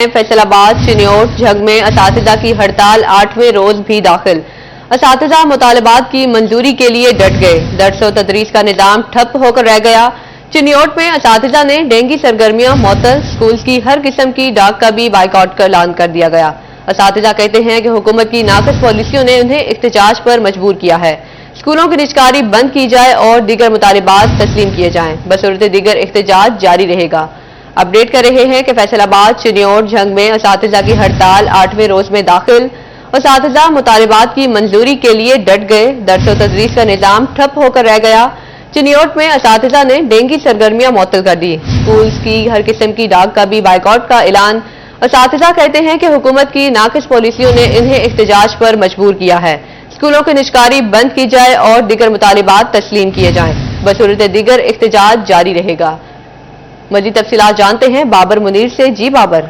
फैसलाबाद चिन्योट झंग में असातिज़ा की हड़ताल 8वें रोज भी दाखिल। असातिज़ा मुतालबात की मंजूरी के लिए डट गए। दर्स व तदरीस का निज़ाम ठप होकर रह गया। चिन्योट में असातिज़ा ने डेंगी सरगर्मियां मुअत्तल, स्कूल की हर किस्म की डाक का भी बाइकआउट का ऐलान कर दिया गया। असातिज़ा कहते हैं कि हुकूमत की नाक़िस पॉलिसियों ने उन्हें इख्तिजाज पर मजबूर किया है। स्कूलों की निजकारी बंद की जाए और दीगर मुतालबात तस्लीम किए जाएं। बसूरत दीगर इख्तिजाज जारी रहेगा। अपडेट कर रहे हैं कि फैसलाबाद चिन्योट झंग में असातिज़ा की हड़ताल 8वें रोज में दाखिल। असातिज़ा मुतालबात की मंजूरी के लिए डट गए। दर्स व तदरीस का निज़ाम ठप होकर रह गया। चिन्योट में असातिज़ा ने डेंगी सरगर्मियां मुअत्तल कर दी। स्कूल्स की हर किस्म की डाक का भी बाइकआउट का ऐलान। असातिज़ा कहते हैं कि हुकूमत की नाक़िस पॉलिसियों ने इन्हें इख्तिजाज पर मजबूर किया है। स्कूलों की निजकारी बंद की जाए और दीगर मुतालबात तस्लीम किए जाएं। बसूरत दीगर इख्तिजाज जारी रहेगा। मजीद तफसीलात जानते हैं बाबर मुनीर से। जी बाबर।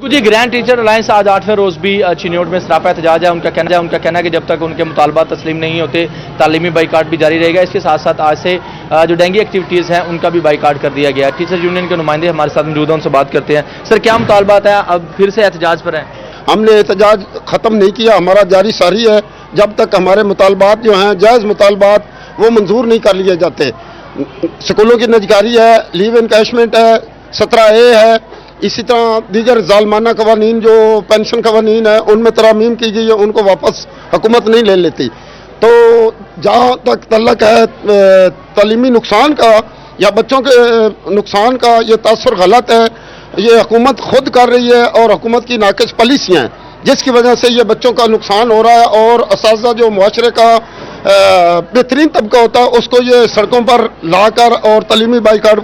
जी, ग्रैंड टीचर अलायंस आज 8वें रोज भी चिन्योट में सरापा एहतजाज है। उनका कहना है कि जब तक उनके मुतालबात तस्लीम नहीं होते तालीमी बाइकाट भी जारी रहेगा। इसके साथ साथ आज से जो डेंगी एक्टिविटीज़ हैं उनका भी बाइकाट कर दिया गया है। टीचर यूनियन के नुमाइंदे हमारे साथ मौजूद हैं, उनसे बात करते हैं। सर, क्या मुतालबात है? अब फिर से एहतजाज पर हैं? हमने एहतजाज ख़त्म नहीं किया, हमारा जारी सारी है। जब तक हमारे मुतालबात जो हैं जायज़ मुतालबात वो मंजूर नहीं कर लिए जाते। स्कूलों की निजकारी है, लीव इनकैशमेंट है, 17A है, इसी तरह दीगर जालमाना कवानीन जो पेंशन कवानीन है उनमें तरामीम की गई है, उनको वापस हुकूमत नहीं ले लेती। तो जहाँ तक तल्लक है तालीमी नुकसान का या बच्चों के नुकसान का, ये तासुर गलत है। ये हुकूमत खुद कर रही है और हुकूमत की नाक़िस पॉलिसियाँ हैं जिसकी वजह से ये बच्चों का नुकसान हो रहा है। और असातिज़ा जो मुआशरे का बेहतरीन तबका होता है उसको ये सड़कों पर लाकर और तालीमी बाइकाट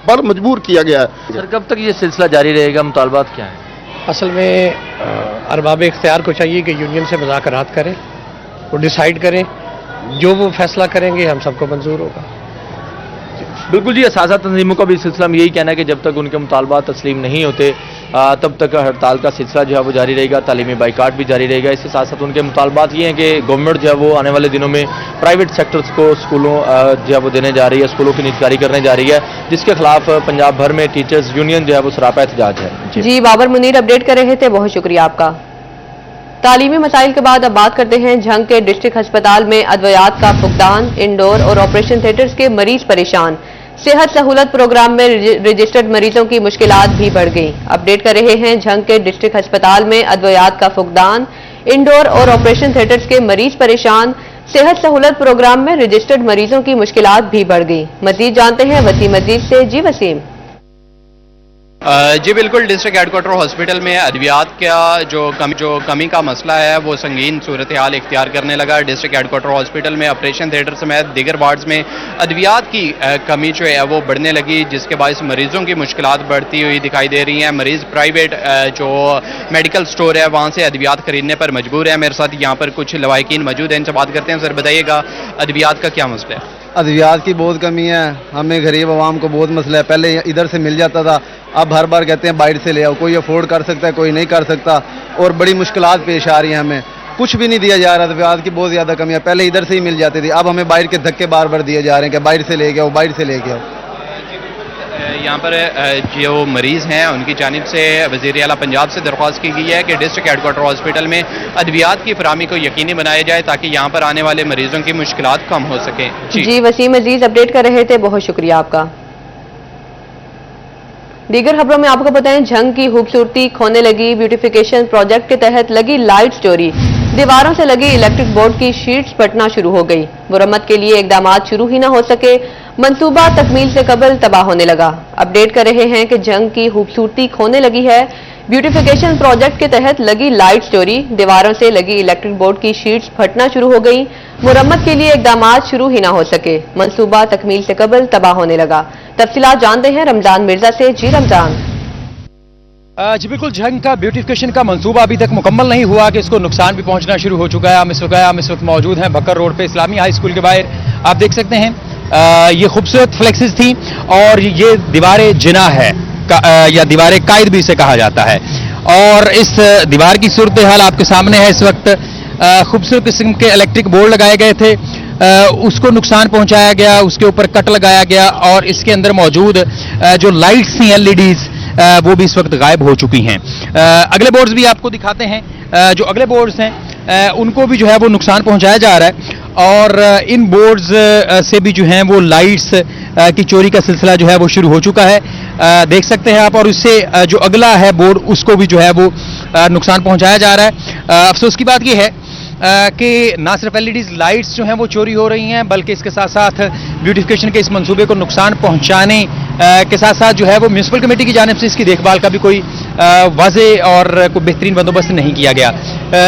पर मजबूर किया गया है। सर, कब तक ये सिलसिला जारी रहेगा? मुतालबात क्या है? असल में अरबाब इख्तियार को चाहिए कि यूनियन से मुज़ाकरात करें, वो डिसाइड करें, जो वो फैसला करेंगे हम सबको मंजूर होगा। बिल्कुल जी, असातिज़ा तंजीमों का भी सिलसिला में यही कहना है कि जब तक उनके मुतालबात तस्लीम नहीं होते तब तक हड़ताल का सिलसिला जो है वो जारी रहेगा, तालीमी बाइकाट भी जारी रहेगा। इसके साथ साथ उनके मुतालबात ये हैं कि गवर्नमेंट जो है वो आने वाले दिनों में प्राइवेट सेक्टर्स को स्कूलों जो है वो देने जा रही है, स्कूलों की निजकारी करने जा रही है, जिसके खिलाफ पंजाब भर में टीचर्स यूनियन जो है वो सरापा एहतजाज है। जी बाबर मुनीर अपडेट कर रहे थे, बहुत शुक्रिया आपका। तालीमी मसाइल के बाद अब बात करते हैं झंग के डिस्ट्रिक्ट अस्पताल में अद्वियात का फुकदान। इंडोर और ऑपरेशन थिएटर्स के मरीज परेशान। सेहत सहूलत प्रोग्राम में रजिस्टर्ड मरीजों की मुश्किलात भी बढ़ गई। अपडेट कर रहे हैं झंग के डिस्ट्रिक्ट अस्पताल में अद्वियात का फुकदान। इंडोर और ऑपरेशन थिएटर्स के मरीज परेशान। सेहत सहूलत प्रोग्राम में रजिस्टर्ड मरीजों की मुश्किलात भी बढ़ गई। मजीद जानते हैं वसीम मजीद से। जी वसीम। जी बिल्कुल, डिस्ट्रिक्ट हेडक्वार्टर हॉस्पिटल में अद्वियात का जो कमी का मसला है वो संगीन सूरत हाल इख्तियार करने लगा। डिस्ट्रिक्ट हेडक्वार्टर हॉस्पिटल में ऑपरेशन थिएटर समेत दीगर वार्ड्स में अद्वियात की कमी जो है वो बढ़ने लगी, जिसके बायस मरीजों की मुश्किलात बढ़ती हुई दिखाई दे रही हैं। मरीज प्राइवेट जो मेडिकल स्टोर है वहाँ से अद्वियात खरीदने पर मजबूर है। मेरे साथ यहाँ पर कुछ लवाहिकीन मौजूद हैं, इनसे बात करते हैं। सर बताइएगा, अद्वियात का क्या मसला है? अद्वियात की बहुत कमी है, हमें गरीब आवाम को बहुत मसला है। पहले इधर से मिल जाता था, अब हर बार कहते हैं बाहर से ले आओ। कोई अफोर्ड कर सकता है, कोई नहीं कर सकता, और बड़ी मुश्किलात पेश आ रही हैं। हमें कुछ भी नहीं दिया जा रहा। अद्वियात की बहुत ज़्यादा कमी है। पहले इधर से ही मिल जाती थी, अब हमें बाहर के धक्के बार बार दिए जा रहे हैं कि बाहर से ले के आओ, बाहर से ले के आओ। यहाँ पर जो मरीज़ हैं उनकी जानिब से वज़ीर आला पंजाब से दरख्वास्त की गई है कि डिस्ट्रिक्ट हेडक्वार्टर हॉस्पिटल में अद्वियात की फराहमी को यकीनी बनाया जाए ताकि यहाँ पर आने वाले मरीजों की मुश्किलात कम हो सकें। जी वसीम अजीज अपडेट कर रहे थे, बहुत शुक्रिया आपका। दीगर खबरों में आपको बताएं, झंग की खूबसूरती खोने लगी। ब्यूटिफिकेशन प्रोजेक्ट के तहत लगी लाइट स्टोरी। दीवारों से लगी इलेक्ट्रिक बोर्ड की शीट्स फटना शुरू हो गई। मुरम्मत के लिए इकदामात शुरू ही न हो सके। मंसूबा तकमील से कबल तबाह होने लगा। अपडेट कर रहे हैं कि झंग की खूबसूरती खोने लगी है। ब्यूटिफिकेशन प्रोजेक्ट के तहत लगी लाइट स्टोरी। दीवारों से लगी इलेक्ट्रिक बोर्ड की शीट्स फटना शुरू हो गई। मुरम्मत के लिए इकदामात शुरू ही न हो सके। मंसूबा तकमील से कबल तबाह होने लगा। तफसीलात जानते हैं रमजान मिर्जा से। जी रमजान। जी बिल्कुल, झंग का ब्यूटिफिकेशन का मंसूबा अभी तक मुकम्मल नहीं हुआ कि इसको नुकसान भी पहुंचना शुरू हो चुका है। हम इस वक्त मौजूद हैं बकर रोड पे इस्लामी हाई स्कूल के बाहर। आप देख सकते हैं ये खूबसूरत फ्लेक्सेस थी और ये दीवार जिना है या दीवार कायद भी इसे कहा जाता है। और इस दीवार की सूरत हाल आपके सामने है। इस वक्त खूबसूरत किस्म के इलेक्ट्रिक बोर्ड लगाए गए थे, उसको नुकसान पहुंचाया गया, उसके ऊपर कट लगाया गया और इसके अंदर मौजूद जो लाइट्स थी LEDs वो भी इस वक्त गायब हो चुकी हैं। अगले बोर्ड्स भी आपको दिखाते हैं। जो अगले बोर्ड्स हैं उनको भी जो है वो नुकसान पहुंचाया जा रहा है और इन बोर्ड्स से भी जो हैं वो लाइट्स की चोरी का सिलसिला जो है वो शुरू हो चुका है, देख सकते हैं आप। और उससे जो अगला है बोर्ड उसको भी जो है वो नुकसान पहुंचाया जा रहा है। अफसोस की बात यह है कि ना सिर्फ एलईडी लाइट्स जो हैं वो चोरी हो रही हैं, बल्कि इसके साथ साथ ब्यूटिफिकेशन के इस मंसूबे को नुकसान पहुंचाने के साथ साथ जो है वो म्यूनसिपल कमेटी की जानिब से इसकी देखभाल का भी कोई वाज़ेह और कोई बेहतरीन बंदोबस्त नहीं किया गया।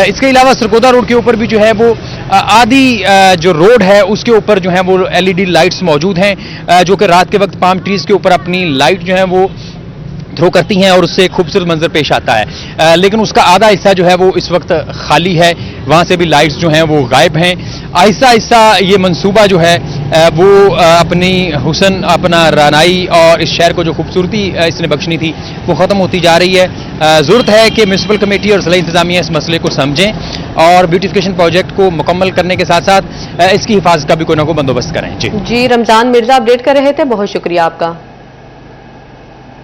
इसके अलावा सरगोदा रोड के ऊपर भी जो है वो आधी जो रोड है उसके ऊपर जो है वो एलईडी लाइट्स मौजूद हैं, जो कि रात के वक्त पाम ट्रीज के ऊपर अपनी लाइट जो है वो थ्रो करती हैं और उससे खूबसूरत मंजर पेश आता है। लेकिन उसका आधा हिस्सा जो है वो इस वक्त खाली है, वहाँ से भी लाइट्स जो हैं वो गायब हैं। आहिस्ता आहिस्ता ये मंसूबा जो है वो अपनी हुसन, अपना रानाई और इस शहर को जो खूबसूरती इसने बख्शनी थी वो ख़त्म होती जा रही है। ज़रूरत है कि म्यूनसिपल कमेटी और ज़िला इंतज़ामिया इस मसले को समझें और ब्यूटिफिकेशन प्रोजेक्ट को मुकम्मल करने के साथ साथ इसकी हिफाजत का भी कोई ना कोई बंदोबस्त करें। जी, रमजान मिर्जा अपडेट कर रहे थे, बहुत शुक्रिया आपका।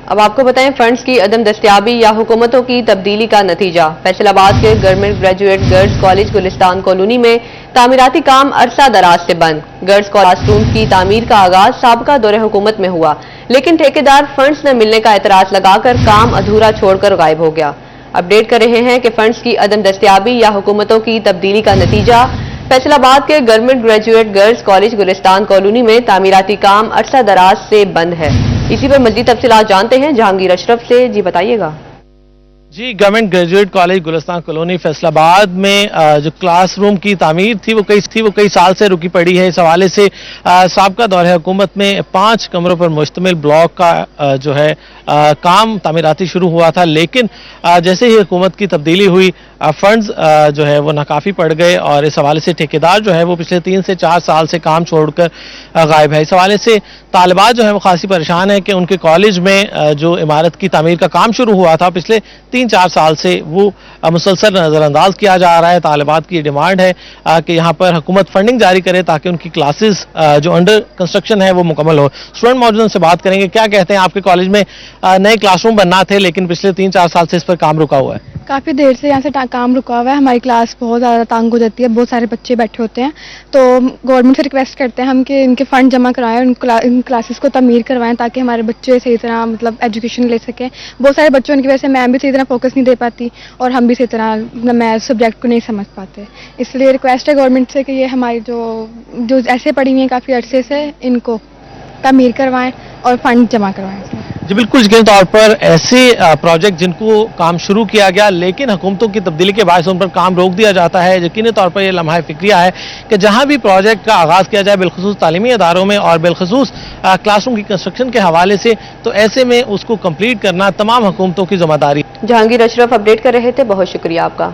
अब आपको बताएं फंड्स की अदम दस्तियाबी या हुकूमतों की तब्दीली का नतीजा। फैसलाबाद के government graduate girls college Gulistan colony में तामीराती काम अरसा दराज से बंद। गर्ल्स क्लासरूम की तामीर का आगाज साबका दौरे हुकूमत में हुआ, लेकिन ठेकेदार फंड्स न मिलने का एतराज लगाकर काम अधूरा छोड़कर गायब हो गया। अपडेट कर रहे हैं कि फंड्स की अदम दस्तियाबी या हुकूमतों की तब्दीली का नतीजा। फैसलाबाद के government graduate girls college Gulistan colony में तामीराती काम अरसा दराज से बंद है। इसी पर मज़ीद तफसीलात जानते हैं जहांगीर अशरफ से। जी बताइएगा। जी, government graduate college Gulistan colony Faisalabad में जो क्लासरूम की तामीर थी वो कई साल से रुकी पड़ी है। इस हवाले से साबका दौरे हुकूमत में 5 कमरों पर मुश्तमिल ब्लॉक का जो है काम तामीराती शुरू हुआ था, लेकिन जैसे ही हुकूमत की तब्दीली हुई फंड्स जो है वो नाकाफी पड़ गए और इस हवाले से ठेकेदार जो है वो पिछले 3 से 4 साल से काम छोड़कर गायब है। इस हवाले से तालिबात जो है वो खासी परेशान है कि उनके कॉलेज में जो इमारत की तामीर का काम शुरू हुआ था पिछले 3-4 साल से वो मुसलसल नज़रअंदाज किया जा रहा है। तालिबात की डिमांड है कि यहाँ पर हुकूमत फंडिंग जारी करे ताकि उनकी क्लासेस जो अंडर कंस्ट्रक्शन है वो मुकम्मल हो। स्टूडेंट मौजूद उनसे बात करेंगे, क्या कहते हैं। आपके कॉलेज में नए क्लासरूम बनना थे लेकिन पिछले 3-4 साल से इस पर काम रुका हुआ है। काफ़ी देर से यहाँ से काम रुका हुआ है। हमारी क्लास बहुत ज़्यादा तंग हो जाती है, बहुत सारे बच्चे बैठे होते हैं, तो गवर्नमेंट से रिक्वेस्ट करते हैं हम कि इनके फ़ंड जमा कराएं, इन क्लासेस को तमीर करवाएं ताकि हमारे बच्चे सही तरह मतलब एजुकेशन ले सकें। बहुत सारे बच्चों की वजह से मैम भी सही तरह फोकस नहीं दे पाती और हम भी सही तरह मैथ सब्जेक्ट को नहीं समझ पाते। इसलिए रिक्वेस्ट है गवर्नमेंट से कि ये हमारी जो ऐसे पड़ी हुई हैं काफ़ी अरसे से, इनको तमीर करवाएं और फंड जमा करवाएं। जी बिल्कुल, यकीनी तौर पर ऐसे प्रोजेक्ट जिनको काम शुरू किया गया लेकिन हुकूमतों की तब्दीली के बायस उन पर काम रोक दिया जाता है। यकीनी तौर पर यह लम्हा फिक्रिया है कि जहाँ भी प्रोजेक्ट का आगाज़ किया जाए बिलखुसूस तालीमी इदारों में और बिलखुसूस क्लासरूम की कंस्ट्रक्शन के हवाले से, तो ऐसे में उसको कंप्लीट करना तमाम हुकूमतों की जिम्मेदारी। जहांगीर अशरफ अपडेट कर रहे थे, बहुत शुक्रिया आपका।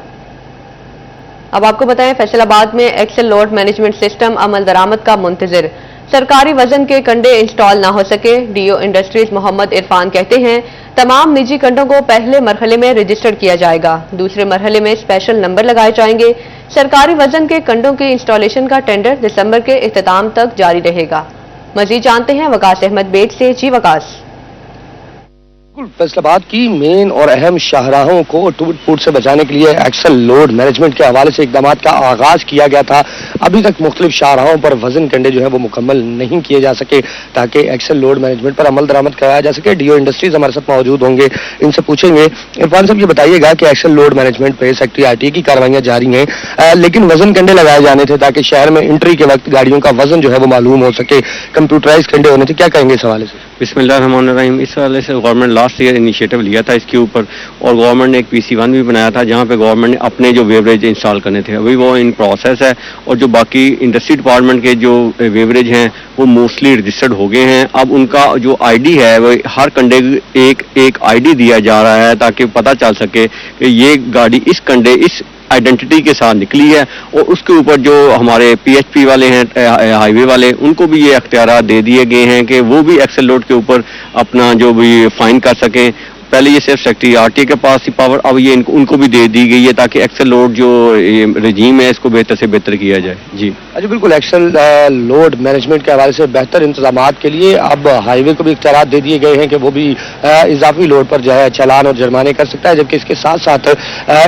अब आपको बताएं फैसलाबाद में एक्सेल लोड मैनेजमेंट सिस्टम अमल दरामद का मुंतजिर। सरकारी वजन के कंडे इंस्टॉल ना हो सके। डीओ इंडस्ट्रीज मोहम्मद इरफान कहते हैं तमाम निजी कंडों को पहले मरहले में रजिस्टर्ड किया जाएगा, दूसरे मरहले में स्पेशल नंबर लगाए जाएंगे। सरकारी वजन के कंडों के इंस्टॉलेशन का टेंडर दिसंबर के इख्तिताम तक जारी रहेगा। मजीद जानते हैं वकास अहमद बेट से। जी वकास। फैसलाबाद की मेन और अहम शाहराहों को टूट फूट से बचाने के लिए एक्सेल लोड मैनेजमेंट के हवाले से इकदाम का आगाज किया गया था। अभी तक मुख्तलिफ शाहराहों पर वजन कंडे जो है वो मुकम्मल नहीं किए जा सके ताकि एक्सेल लोड मैनेजमेंट पर अमल दरामद कराया जा सके। डीओ इंडस्ट्रीज हमारे साथ मौजूद होंगे, इनसे पूछेंगे। इरफान साहब, ये बताइएगा कि एक्सेल लोड मैनेजमेंट पे सेक्रेटरी आरटीए की कार्रवाइयां जारी हैं, लेकिन वजन कंडे लगाए जाने थे ताकि शहर में एंट्री के वक्त गाड़ियों का वजन जो है वो मालूम हो सके, कंप्यूटराइज कंडे होने थे। क्या कहेंगे इस हवाले से? बिस्मिल्लाहिर्रहमानिर्रहीम। इस हवाले से गवर्नमेंट लास्ट ईयर इनिशिएटिव लिया था इसके ऊपर और गवर्नमेंट ने एक PC1 भी बनाया था जहां पे गवर्नमेंट ने अपने जो वेवरेज इंस्टॉल करने थे, अभी वो इन प्रोसेस है और जो बाकी इंडस्ट्री डिपार्टमेंट के जो वेवरेज हैं वो मोस्टली रजिस्टर्ड हो गए हैं। अब उनका जो ID है वो हर कंडे एक ID दिया जा रहा है ताकि पता चल सके कि ये गाड़ी इस कंडे इस आइडेंटिटी के साथ निकली है और उसके ऊपर जो हमारे PHP वाले हैं हाईवे वाले, उनको भी ये अख्तियार दे दिए गए हैं कि वो भी एक्सेल लोड के ऊपर अपना जो भी फाइन कर सकें पहले ये सिर्फ सेक्रेटरी आरटीए के पास थी पावर, अब ये उनको भी दे दी गई है ताकि एक्सेल लोड जो रजीम है इसको बेहतर से बेहतर किया जाए। जी अच्छा, बिल्कुल एक्सेल लोड मैनेजमेंट के हवाले से बेहतर इंतजामात के लिए अब हाईवे को भी इख्तियारात दे दिए गए हैं कि वो भी इजाफी लोड पर जो है चालान और जुर्माने कर सकता है, जबकि इसके साथ साथ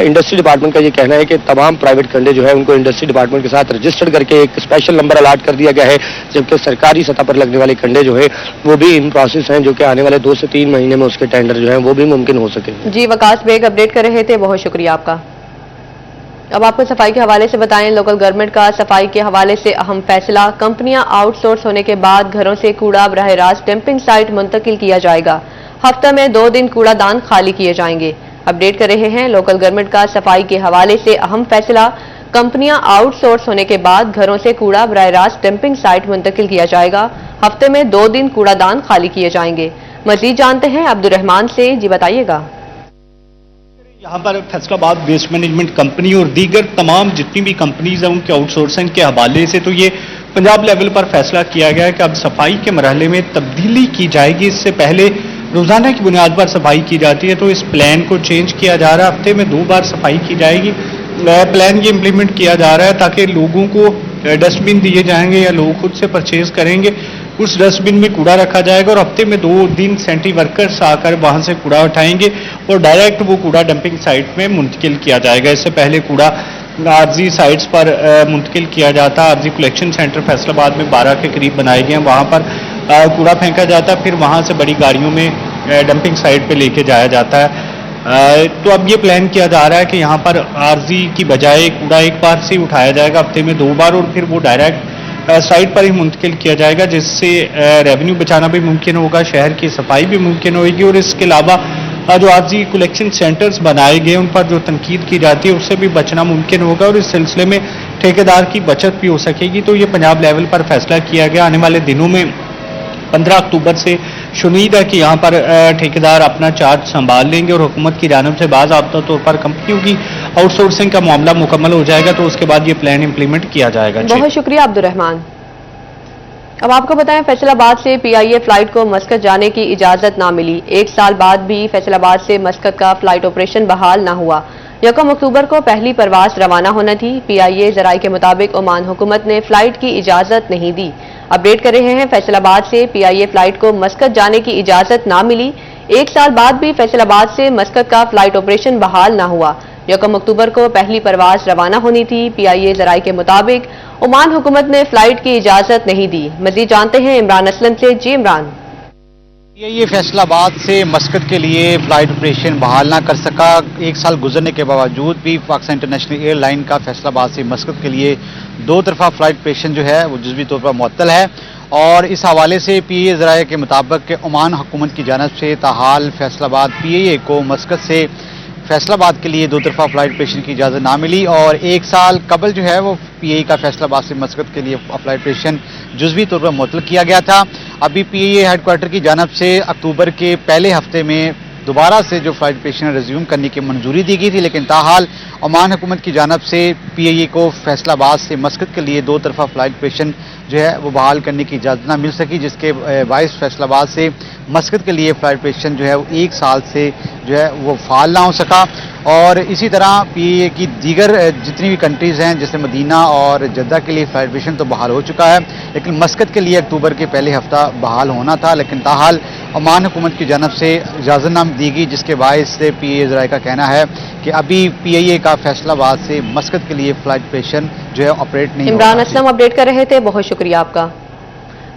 इंडस्ट्री डिपार्टमेंट का ये कहना है कि तमाम प्राइवेट कंडे जो है उनको इंडस्ट्री डिपार्टमेंट के साथ रजिस्टर्ड करके एक स्पेशल नंबर अलाट कर दिया गया है, जबकि सरकारी सतह पर लगने वाले कंडे जो है वो भी इन प्रोसेस हैं, जो कि आने वाले 2 से 3 महीने में उसके टेंडर जो है वो भी मुमकिन हो सके। जी वकास बेग अपडेट कर रहे थे, बहुत शुक्रिया आपका। अब आपको सफाई के हवाले से बताएं, लोकल गवर्नमेंट का सफाई के हवाले से अहम फैसला, कंपनियां आउटसोर्स होने के बाद घरों से कूड़ा बराह रास्त डंपिंग साइट मुंतकिल किया जाएगा। हफ्ते में 2 दिन कूड़ादान खाली किए जाएंगे। अपडेट कर रहे हैं, लोकल गवर्नमेंट का सफाई के हवाले से अहम फैसला, कंपनियां आउटसोर्स होने के बाद घरों से कूड़ा बराह रास्त डंपिंग साइट मुंतकिल किया जाएगा। हफ्ते में 2 दिन कूड़ादान खाली किए जाएंगे। मजीद जानते हैं अब्दुर्रहमान से, जी बताइएगा। यहाँ पर फैसलाबाद वेस्ट मैनेजमेंट कंपनी और दीगर तमाम जितनी भी कंपनीज हैं उनके आउटसोर्सिंग के हवाले से तो ये पंजाब लेवल पर फैसला किया गया है कि अब सफाई के मरहले में तब्दीली की जाएगी। इससे पहले रोजाना की बुनियाद पर सफाई की जाती है, तो इस प्लान को चेंज किया जा रहा है, हफ्ते में 2 बार सफाई की जाएगी। प्लान ये इम्प्लीमेंट किया जा रहा है ताकि लोगों को डस्टबिन दिए जाएंगे या लोग खुद से परचेज करेंगे, उस डस्टबिन में कूड़ा रखा जाएगा और हफ्ते में 2 दिन सेंट्री वर्कर्स आकर वहां से कूड़ा उठाएंगे और डायरेक्ट वो कूड़ा डंपिंग साइट में मुंतकिल किया जाएगा। इससे पहले कूड़ा आरजी साइट्स पर मुंतकिल किया जाता। आरजी कलेक्शन सेंटर फैसलाबाद में 12 के करीब बनाए गए हैं, वहां पर कूड़ा फेंका जाता है, फिर वहां से बड़ी गाड़ियों में डंपिंग साइट पे लेके जाया जाता है। तो अब ये प्लान किया जा रहा है कि यहाँ पर आरजी की बजाय कूड़ा एक बार से उठाया जाएगा हफ्ते में 2 बार और फिर वो डायरेक्ट साइट पर ही मुंतकिल किया जाएगा, जिससे रेवेन्यू बचाना भी मुमकिन होगा, शहर की सफाई भी मुमकिन होगी और इसके अलावा जो आरजी कलेक्शन सेंटर्स बनाए गए उन पर जो तनकीद की जाती है उससे भी बचना मुमकिन होगा और इस सिलसिले में ठेकेदार की बचत भी हो सकेगी। तो ये पंजाब लेवल पर फैसला किया गया। आने वाले दिनों में 15 अक्टूबर से उम्मीद है कि यहाँ पर ठेकेदार अपना चार्ज संभाल लेंगे और हुकूमत की जानिब से बाज़ाब्ता तौर पर कंपनियों की आउटसोर्सिंग का मामला मुकम्मल हो जाएगा, तो उसके बाद ये प्लान इंप्लीमेंट किया जाएगा। बहुत शुक्रिया अब्दुर्रहमान। अब आपको बताएं, फैसलाबाद से पीआईए फ्लाइट को मस्कत जाने की इजाजत ना मिली। 1 साल बाद भी फैसलाबाद से मस्कत का फ्लाइट ऑपरेशन बहाल ना हुआ। 1 अक्टूबर को पहली परवाज रवाना होना थी। पीआईए जराये के मुताबिक ओमान हुकूमत ने फ्लाइट की इजाजत नहीं दी। अपडेट कर रहे हैं, फैसलाबाद से पीआईए फ्लाइट को मस्कत जाने की इजाजत ना मिली। 1 साल बाद भी फैसलाबाद से मस्कत का फ्लाइट ऑपरेशन बहाल ना हुआ। 1 अक्टूबर को पहली परवाज रवाना होनी थी। पीआईए जराये के मुताबिक ओमान हुकूमत ने फ्लाइट की इजाजत नहीं दी। मजीद जानते हैं इमरान असलम से, जी इमरान। ये फैसलाबाद से मस्कत के लिए फ्लाइट ऑपरेशन बहाल ना कर सका। 1 साल गुजरने के बावजूद भी पाकिस्तान इंटरनेशनल एयरलाइन का फैसलाबाद से मस्कत के लिए 2 तरफा फ्लाइट ऑपरेशन जो है वो जुज़वी तौर पर मुअत्तल है और इस हवाले से पीए ज़राए के मुताबिक ओमान हुकूमत की जानिब से ताहाल फैसलाबाद पीए को मस्कत से फैसलाबाद के लिए 2 तरफा फ्लाइट ऑपरेशन की इजाज़त ना मिली और 1 साल कबल जो है वो पीए का फैसलाबाद से मस्कत के लिए फ्लाइट ऑपरेशन जुज़वी तौर पर मुअत्तल किया गया था। अभी पीए हेडक्वार्टर की जानिब से अक्टूबर के पहले हफ्ते में दोबारा से जो फ्लाइट ऑपरेशन रिज्यूम करने की मंजूरी दी गई थी, लेकिन ताहाल ओमान हुकूमत की जानिब से पीआईए को फैसलाबाद से मस्कत के लिए 2 तरफा फ्लाइट ऑपरेशन जो है वो बहाल करने की इजाज़त न मिल सकी, जिसके बाइस फैसलाबाद से मस्कत के लिए फ्लाइट ऑपरेशन जो है वो 1 साल से जो है वो फाल ना हो सका। और इसी तरह पीआईए की दीगर जितनी भी कंट्रीज़ हैं जैसे मदीना और जद्दा के लिए फ्लाइट ऑपरेशन तो बहाल हो चुका है, लेकिन मस्कत के लिए अक्टूबर के पहले हफ्ता बहाल होना था, लेकिन ताहाल ओमान हुकूमत की जानिब से इजाज़तनामा दी गई, जिसके बायस से पीआईए ज़राए का कहना है कि अभी पीआईए का फैसलाबाद से मस्कत के लिए फ्लाइट ऑपरेशन जो है ऑपरेट नहीं। इमरान असलम अपडेट कर रहे थे, बहुत शुक्रिया आपका।